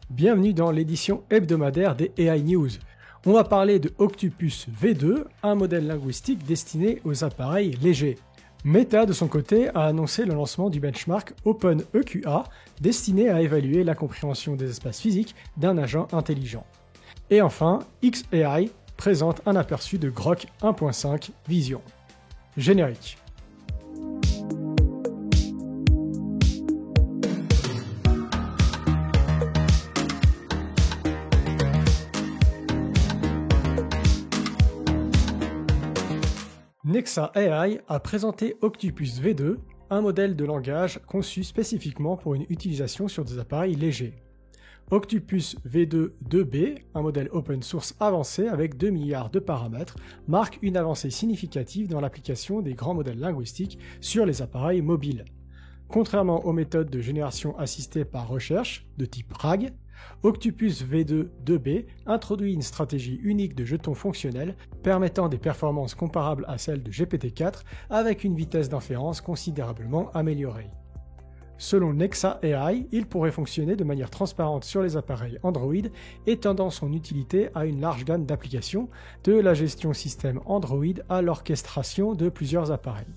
Bienvenue dans l'édition hebdomadaire des AI News. On va parler de Octopus V2, un modèle linguistique destiné aux appareils légers. Meta, de son côté, a annoncé le lancement du benchmark OpenEQA, destiné à évaluer la compréhension des espaces physiques d'un agent intelligent. Et enfin, xAI présente un aperçu de Grok 1.5 Vision. Générique. Nexa AI a présenté Octopus V2, un modèle de langage conçu spécifiquement pour une utilisation sur des appareils légers. Octopus V2 2B, un modèle open source avancé avec 2 milliards de paramètres, marque une avancée significative dans l'application des grands modèles linguistiques sur les appareils mobiles. Contrairement aux méthodes de génération assistée par recherche, de type RAG, Octopus V2 2B introduit une stratégie unique de jetons fonctionnels permettant des performances comparables à celles de GPT-4 avec une vitesse d'inférence considérablement améliorée. Selon Nexa AI, il pourrait fonctionner de manière transparente sur les appareils Android, étendant son utilité à une large gamme d'applications, de la gestion système Android à l'orchestration de plusieurs appareils.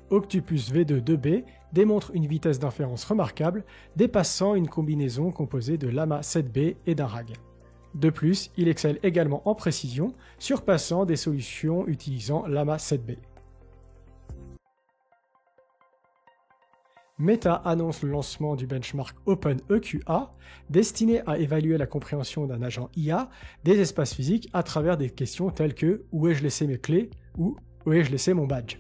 Octopus V2 2B démontre une vitesse d'inférence remarquable, dépassant une combinaison composée de Llama 7B et d'un RAG. De plus, il excelle également en précision, surpassant des solutions utilisant Llama 7B. Meta annonce le lancement du benchmark OpenEQA, destiné à évaluer la compréhension d'un agent IA des espaces physiques à travers des questions telles que « Où ai-je laissé mes clés ?» ou « Où ai-je laissé mon badge ?»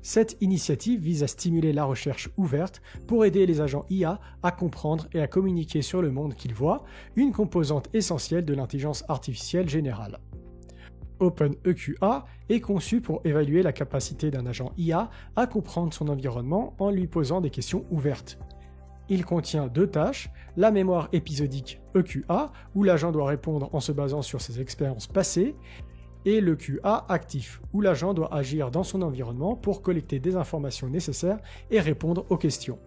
Cette initiative vise à stimuler la recherche ouverte pour aider les agents IA à comprendre et à communiquer sur le monde qu'ils voient, une composante essentielle de l'intelligence artificielle générale. OpenEQA est conçu pour évaluer la capacité d'un agent IA à comprendre son environnement en lui posant des questions ouvertes. Il contient 2 tâches, la mémoire épisodique EQA, où l'agent doit répondre en se basant sur ses expériences passées, et le QA actif, où l'agent doit agir dans son environnement pour collecter des informations nécessaires et répondre aux questions.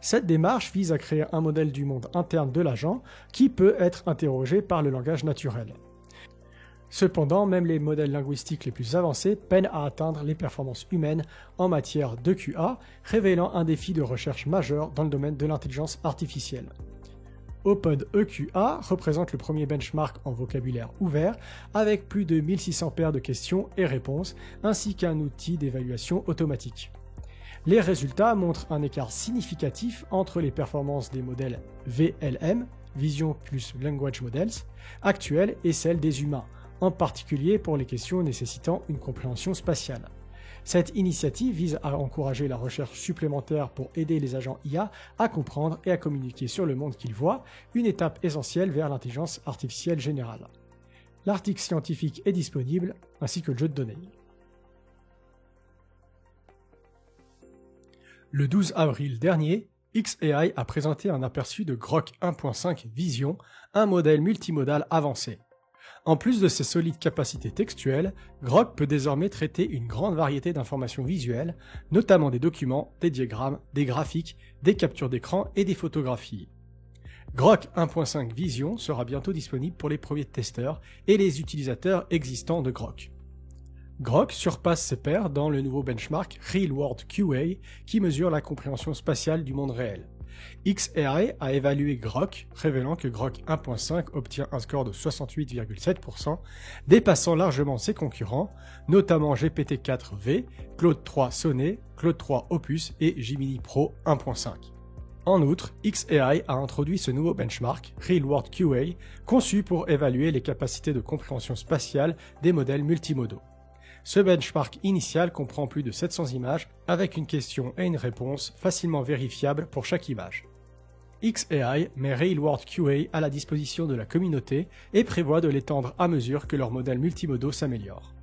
Cette démarche vise à créer un modèle du monde interne de l'agent qui peut être interrogé par le langage naturel. Cependant, même les modèles linguistiques les plus avancés peinent à atteindre les performances humaines en matière de QA, révélant un défi de recherche majeur dans le domaine de l'intelligence artificielle. OpenEQA représente le premier benchmark en vocabulaire ouvert, avec plus de 1600 paires de questions et réponses, ainsi qu'un outil d'évaluation automatique. Les résultats montrent un écart significatif entre les performances des modèles VLM, Vision plus Language Models, actuels et celles des humains, en particulier pour les questions nécessitant une compréhension spatiale. Cette initiative vise à encourager la recherche supplémentaire pour aider les agents IA à comprendre et à communiquer sur le monde qu'ils voient, une étape essentielle vers l'intelligence artificielle générale. L'article scientifique est disponible, ainsi que le jeu de données. Le 12 avril dernier, xAI a présenté un aperçu de Grok 1.5 Vision, un modèle multimodal avancé. En plus de ses solides capacités textuelles, Grok peut désormais traiter une grande variété d'informations visuelles, notamment des documents, des diagrammes, des graphiques, des captures d'écran et des photographies. Grok 1.5 Vision sera bientôt disponible pour les premiers testeurs et les utilisateurs existants de Grok. Grok surpasse ses pairs dans le nouveau benchmark Real World QA qui mesure la compréhension spatiale du monde réel. xAI a évalué Grok, révélant que Grok 1.5 obtient un score de 68,7%, dépassant largement ses concurrents, notamment GPT-4V, Claude 3 Sonnet, Claude 3 Opus et Gemini Pro 1.5. En outre, xAI a introduit ce nouveau benchmark, Real World QA, conçu pour évaluer les capacités de compréhension spatiale des modèles multimodaux. Ce benchmark initial comprend plus de 700 images avec une question et une réponse facilement vérifiables pour chaque image. xAI met Real World QA à la disposition de la communauté et prévoit de l'étendre à mesure que leurs modèles multimodaux s'améliorent.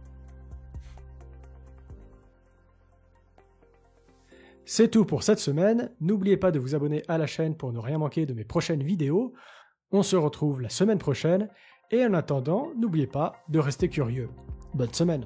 C'est tout pour cette semaine, n'oubliez pas de vous abonner à la chaîne pour ne rien manquer de mes prochaines vidéos. On se retrouve la semaine prochaine et en attendant, n'oubliez pas de rester curieux. Bonne semaine!